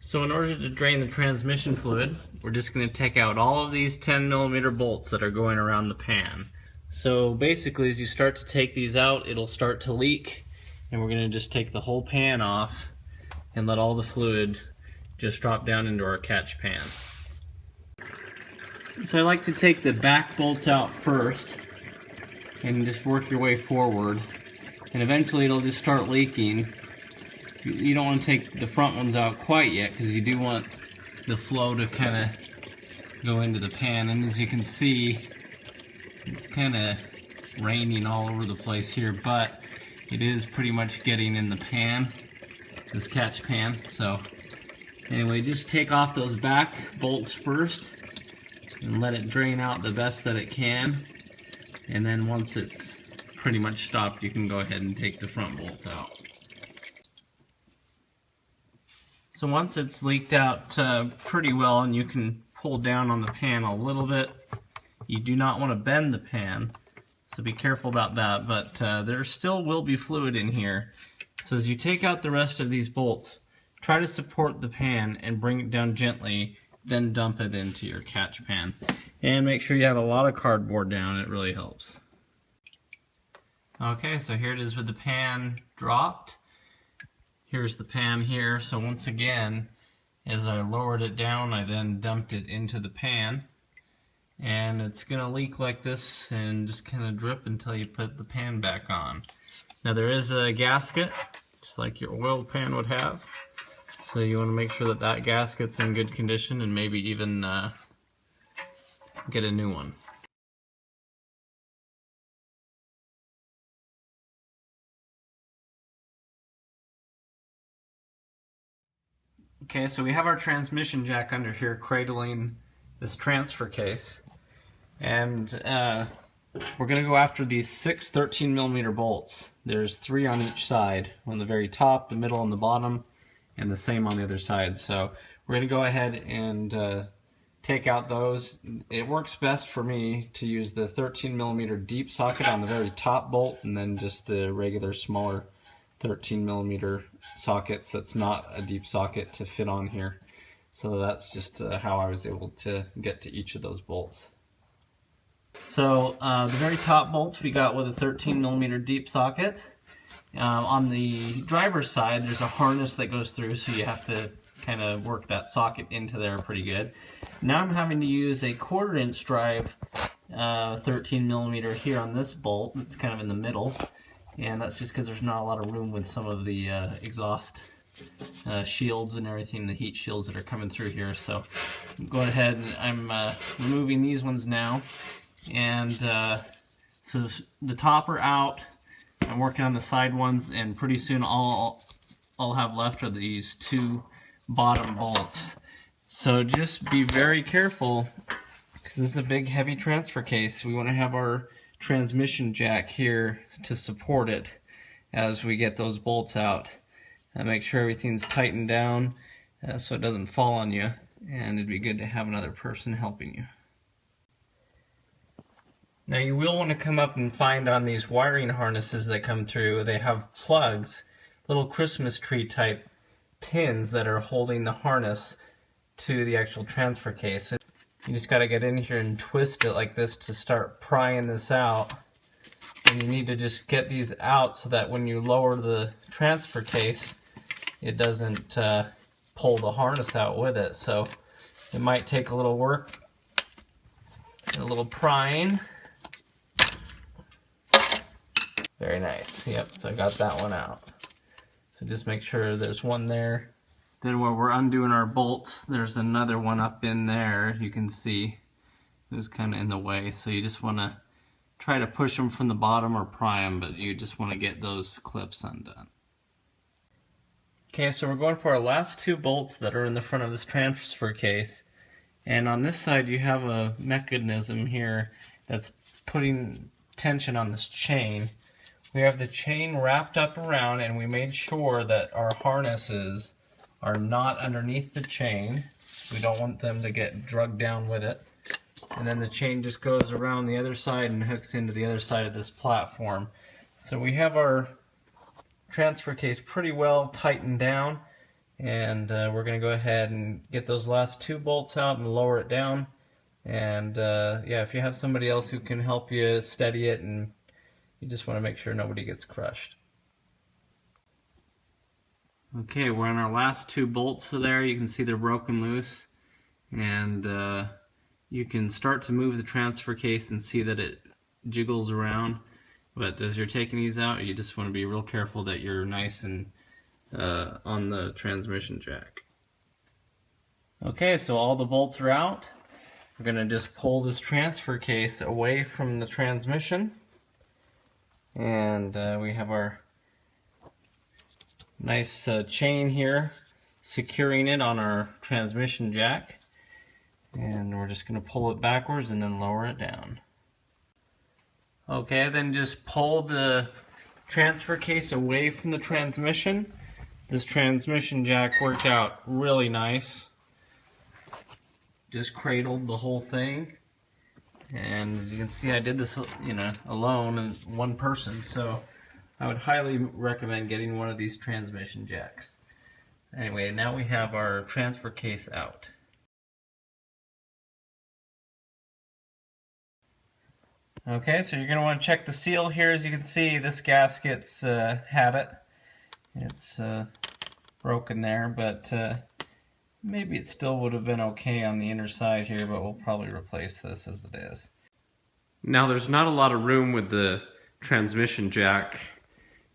So in order to drain the transmission fluid, we're just going to take out all of these 10mm bolts that are going around the pan. So basically, as you start to take these out, it'll start to leak, and we're going to just take the whole pan off and let all the fluid just drop down into our catch pan. So I like to take the back bolts out first and just work your way forward, and eventually it'll just start leaking. You don't want to take the front ones out quite yet because you do want the flow to kind of go into the pan. And as you can see, it's kind of raining all over the place here, but it is pretty much getting in the pan, this catch pan. So anyway, just take off those back bolts first and let it drain out the best that it can. And then once it's pretty much stopped, you can go ahead and take the front bolts out. So once it's leaked out pretty well and you can pull down on the pan a little bit, you do not want to bend the pan, so be careful about that, but there still will be fluid in here. So as you take out the rest of these bolts, try to support the pan and bring it down gently, then dump it into your catch pan. And make sure you have a lot of cardboard down, it really helps. Okay, so here it is with the pan dropped. Here's the pan here. So once again, as I lowered it down, I then dumped it into the pan. And it's going to leak like this and just kind of drip until you put the pan back on. Now there is a gasket, just like your oil pan would have. So you want to make sure that that gasket's in good condition and maybe even get a new one. Okay, so we have our transmission jack under here cradling this transfer case, and we're going to go after these 6 13mm bolts. There's 3 on each side, on the very top, the middle, and the bottom, and the same on the other side. So we're going to go ahead and take out those. It works best for me to use the 13mm deep socket on the very top bolt, and then just the regular smaller 13mm sockets that's not a deep socket to fit on here. So that's just how I was able to get to each of those bolts. So the very top bolts we got with a 13mm deep socket. On the driver's side there's a harness that goes through, so you have to kind of work that socket into there pretty good. Now I'm having to use a 1/4 inch drive 13mm here on this bolt that's kind of in the middle. And that's just because there's not a lot of room with some of the exhaust shields and everything, the heat shields that are coming through here. So I'm going ahead and I'm removing these ones now. And so the top are out. I'm working on the side ones, and pretty soon all I'll have left are these 2 bottom bolts. So just be very careful, because this is a big heavy transfer case. We want to have our transmission jack here to support it as we get those bolts out. Make sure everything's tightened down so it doesn't fall on you, and it'd be good to have another person helping you. Now you will want to come up and find on these wiring harnesses that come through, they have plugs, little Christmas tree type pins that are holding the harness to the actual transfer case. So you just got to get in here and twist it like this to start prying this out. And you need to just get these out so that when you lower the transfer case, it doesn't pull the harness out with it. So it might take a little work and a little prying. Very nice. Yep, so I got that one out. So just make sure there's one there. Then while we're undoing our bolts, there's another one up in there. You can see it was kind of in the way, so you just want to try to push them from the bottom or pry them, but you just want to get those clips undone. Okay, so we're going for our last 2 bolts that are in the front of this transfer case. And on this side you have a mechanism here that's putting tension on this chain. We have the chain wrapped up around, and we made sure that our harnesses are not underneath the chain. We don't want them to get drugged down with it. And then the chain just goes around the other side and hooks into the other side of this platform. So we have our transfer case pretty well tightened down. And we're going to go ahead and get those last 2 bolts out and lower it down. And yeah, if you have somebody else who can help you steady it, and you just want to make sure nobody gets crushed. Okay, we're on our last 2 bolts there. You can see they're broken loose, and you can start to move the transfer case and see that it jiggles around. But as you're taking these out, you just want to be real careful that you're nice and on the transmission jack. Okay, so all the bolts are out. We're going to just pull this transfer case away from the transmission, and we have our nice chain here securing it on our transmission jack, and we're just going to pull it backwards and then lower it down. Okay, then just pull the transfer case away from the transmission. This transmission jack worked out really nice. Just cradled the whole thing, and as you can see, I did this, alone and one person, so I would highly recommend getting one of these transmission jacks. Anyway, now we have our transfer case out. Okay, so you're going to want to check the seal here. As you can see, this gasket's had it. It's broken there, but maybe it still would have been okay on the inner side here, but we'll probably replace this as it is. Now, there's not a lot of room with the transmission jack.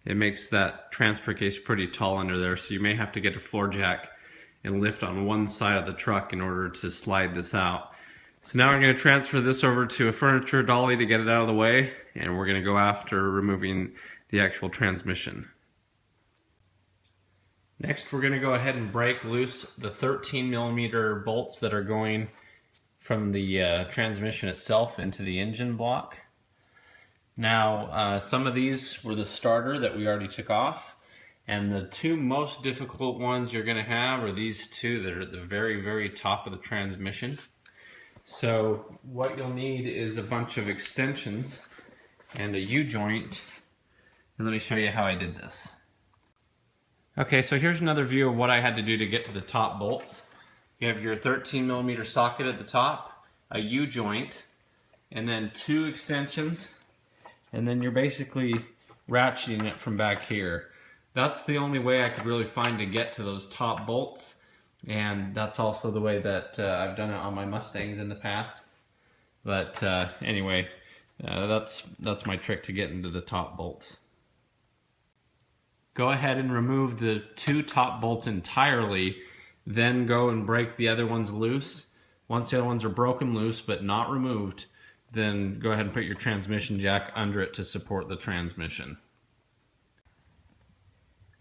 It makes that transfer case pretty tall under there, so you may have to get a floor jack and lift on one side of the truck in order to slide this out. So now I'm going to transfer this over to a furniture dolly to get it out of the way, and we're going to go after removing the actual transmission. Next, we're going to go ahead and break loose the 13mm bolts that are going from the transmission itself into the engine block. Now, some of these were the starter that we already took off, and the 2 most difficult ones you're going to have are these 2 that are at the very, very top of the transmission. So what you'll need is a bunch of extensions and a U-joint, and let me show you how I did this. Okay, so here's another view of what I had to do to get to the top bolts. You have your 13mm socket at the top, a U-joint, and then 2 extensions, and then you're basically ratcheting it from back here. That's the only way I could really find to get to those top bolts, and that's also the way that I've done it on my Mustangs in the past. But anyway, that's my trick to get into the top bolts. Go ahead and remove the 2 top bolts entirely, then go and break the other ones loose. Once the other ones are broken loose but not removed, then go ahead and put your transmission jack under it to support the transmission.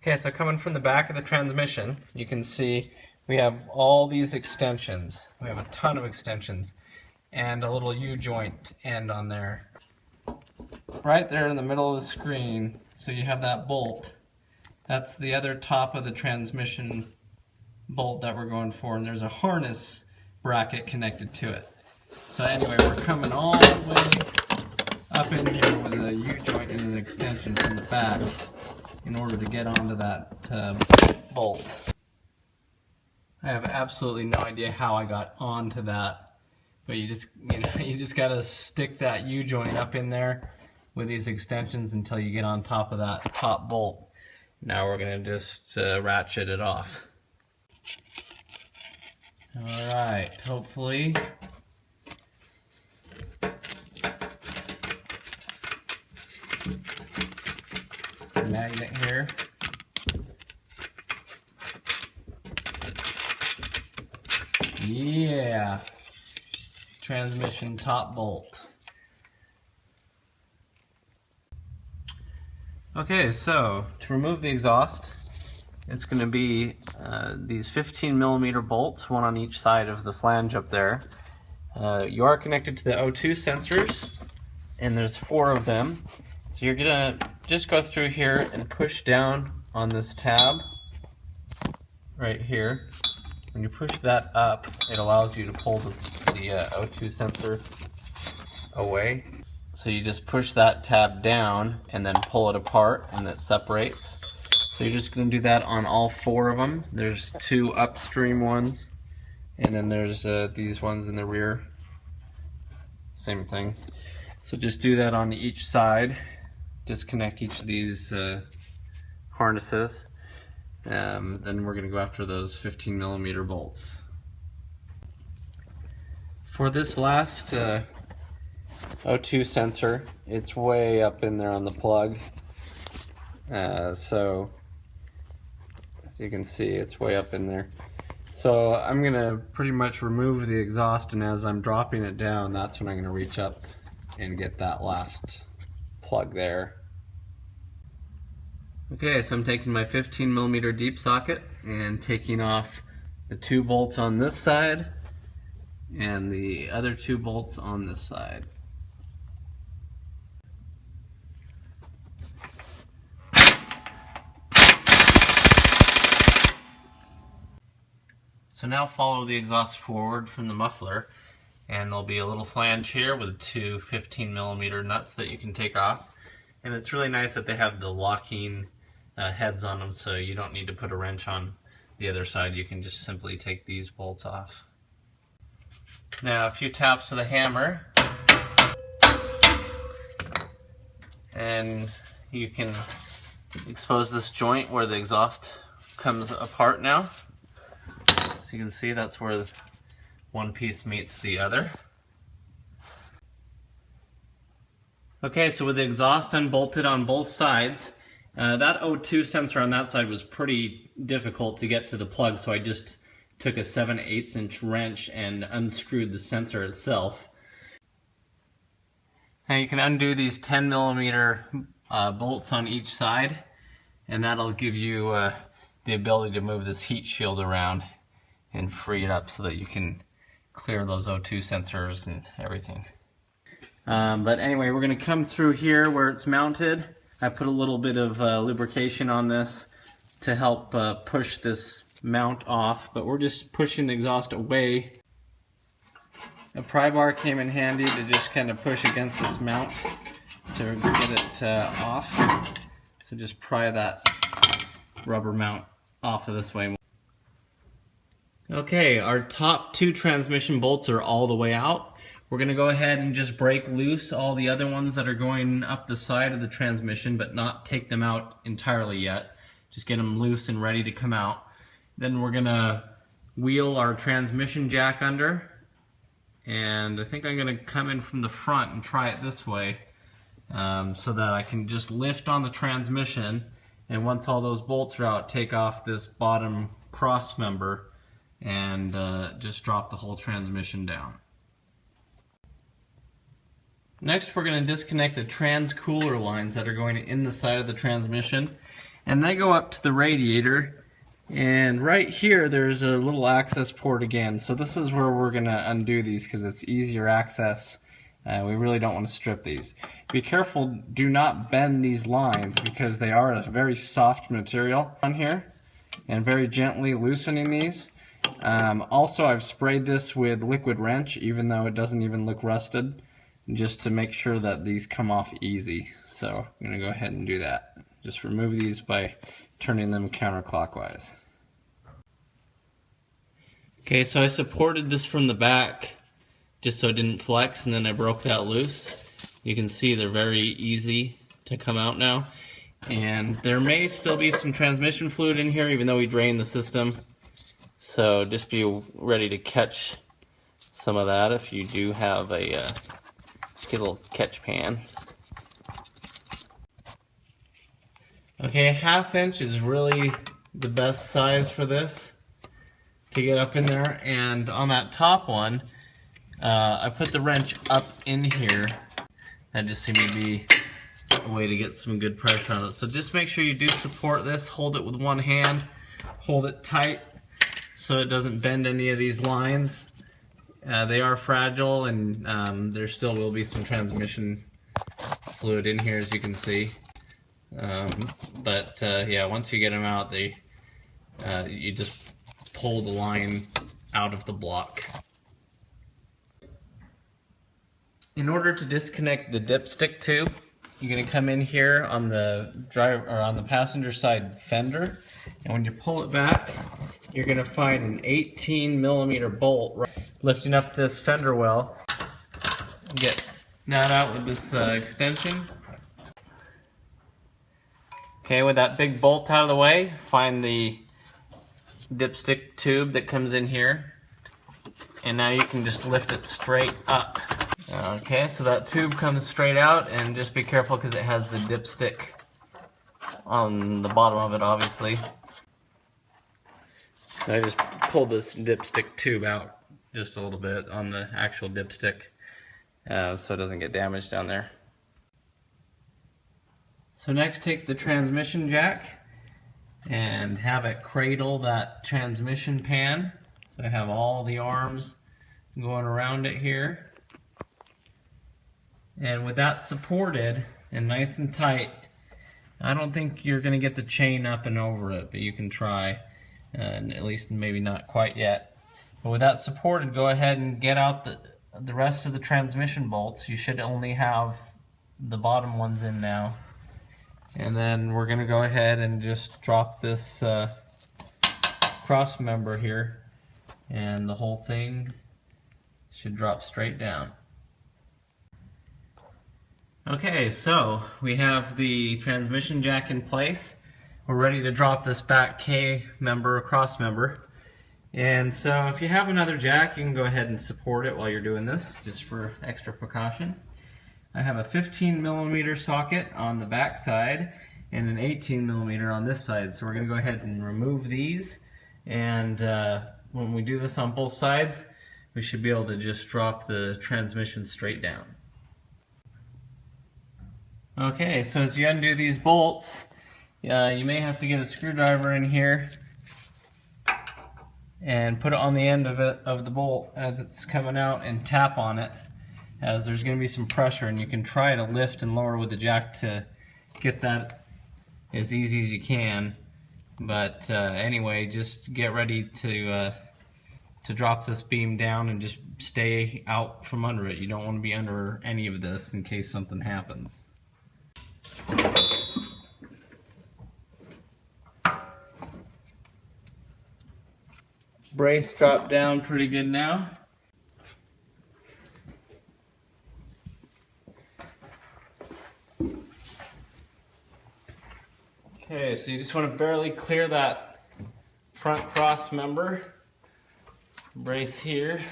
Okay, so coming from the back of the transmission, you can see we have all these extensions. We have a ton of extensions and a little U-joint end on there. Right there in the middle of the screen, so you have that bolt. That's the other top of the transmission bolt that we're going for, and there's a harness bracket connected to it. So anyway, we're coming all the way up in here with a U-joint and an extension from the back in order to get onto that bolt. I have absolutely no idea how I got onto that, but you just gotta stick that U-joint up in there with these extensions until you get on top of that top bolt. Now we're going to just ratchet it off. Alright, hopefully. Magnet here. Yeah. Transmission top bolt. Okay, so to remove the exhaust, it's going to be these 15mm bolts, one on each side of the flange up there. You are connected to the O2 sensors, and there's 4 of them. So you're going to just go through here and push down on this tab right here. When you push that up, it allows you to pull the O2 sensor away. So you just push that tab down and then pull it apart, and it separates. So you're just going to do that on all 4 of them. There's 2 upstream ones, and then there's these ones in the rear. Same thing. So just do that on each side. Disconnect each of these harnesses. Then we're going to go after those 15mm bolts. For this last O2 sensor, it's way up in there on the plug. So as you can see, it's way up in there. So I'm going to pretty much remove the exhaust, and as I'm dropping it down, that's when I'm going to reach up and get that last plug there. Okay, so I'm taking my 15mm deep socket and taking off the 2 bolts on this side and the other 2 bolts on this side. So now follow the exhaust forward from the muffler, and there'll be a little flange here with 2 15mm nuts that you can take off. And it's really nice that they have the locking heads on them, so you don't need to put a wrench on the other side. You can just simply take these bolts off. Now a few taps with a hammer, and you can expose this joint where the exhaust comes apart now. So you can see that's where one piece meets the other. Okay, so with the exhaust unbolted on both sides, that O2 sensor on that side was pretty difficult to get to the plug, so I just took a 7/8 inch wrench and unscrewed the sensor itself. Now you can undo these 10mm bolts on each side, and that'll give you the ability to move this heat shield around and free it up so that you can clear those O2 sensors and everything. But anyway, we're going to come through here where it's mounted. I put a little bit of lubrication on this to help push this mount off, but we're just pushing the exhaust away. A pry bar came in handy to just kind of push against this mount to get it off. So just pry that rubber mount off of this way. Okay, our top 2 transmission bolts are all the way out. We're going to go ahead and just break loose all the other ones that are going up the side of the transmission, but not take them out entirely yet. Just get them loose and ready to come out. Then we're going to wheel our transmission jack under, and I think I'm going to come in from the front and try it this way so that I can just lift on the transmission, and once all those bolts are out, take off this bottom cross member and just drop the whole transmission down. Next, we're going to disconnect the trans-cooler lines that are going in the side of the transmission, and they go up to the radiator, and right here there's a little access port again. So this is where we're going to undo these because it's easier access. We really don't want to strip these. Be careful, do not bend these lines because they are a very soft material on here, and very gently loosening these. Also, I've sprayed this with liquid wrench, even though it doesn't even look rusted, just to make sure that these come off easy. So I'm going to go ahead and do that. Just remove these by turning them counterclockwise. Okay, so I supported this from the back just so it didn't flex, and then I broke that loose. You can see they're very easy to come out now. And there may still be some transmission fluid in here even though we drained the system. So just be ready to catch some of that if you do have a get a little catch pan. Okay, 1/2 inch is really the best size for this to get up in there. And on that top one, I put the wrench up in here. That just seemed to be a way to get some good pressure on it. So just make sure you do support this. Hold it with one hand. Hold it tight so it doesn't bend any of these lines. They are fragile, and there still will be some transmission fluid in here, as you can see. Yeah, once you get them out, you just pull the line out of the block. In order to disconnect the dipstick tube, you're going to come in here on the driver or on the passenger side fender, and when you pull it back, you're going to find an 18mm bolt lifting up this fender well. Get that out with this extension. Okay, with that big bolt out of the way, find the dipstick tube that comes in here, and now you can just lift it straight up. Okay, so that tube comes straight out, and just be careful because it has the dipstick on the bottom of it, obviously. So I just pulled this dipstick tube out just a little bit on the actual dipstick so it doesn't get damaged down there. So next, take the transmission jack and have it cradle that transmission pan. So I have all the arms going around it here. And with that supported and nice and tight, I don't think you're going to get the chain up and over it, but you can try, and at least maybe not quite yet. But with that supported, go ahead and get out the rest of the transmission bolts. You should only have the bottom ones in now. And then we're going to go ahead and just drop this cross member here, and the whole thing should drop straight down. Okay, so we have the transmission jack in place. We're ready to drop this back K member, cross member. And so if you have another jack, you can go ahead and support it while you're doing this, just for extra precaution. I have a 15mm socket on the back side and an 18mm on this side. So we're going to go ahead and remove these, and when we do this on both sides, we should be able to just drop the transmission straight down. Okay, so as you undo these bolts, you may have to get a screwdriver in here and put it on the end of the bolt as it's coming out, and tap on it, as there's going to be some pressure, and you can try to lift and lower with the jack to get that as easy as you can. But anyway, just get ready to drop this beam down and just stay out from under it. You don't want to be under any of this in case something happens. Brace dropped down pretty good now. Okay, so you just want to barely clear that front cross member. Brace here.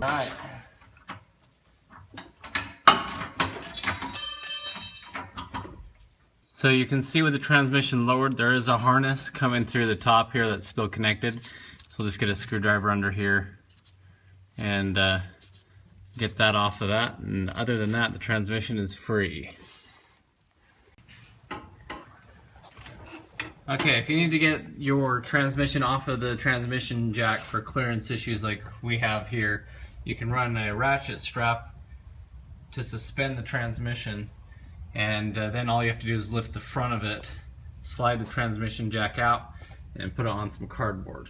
Alright. So you can see with the transmission lowered, there is a harness coming through the top here that's still connected. So we'll just get a screwdriver under here and get that off of that. And other than that, the transmission is free. Okay, if you need to get your transmission off of the transmission jack for clearance issues like we have here, you can run a ratchet strap to suspend the transmission, and then all you have to do is lift the front of it, slide the transmission jack out, and put it on some cardboard.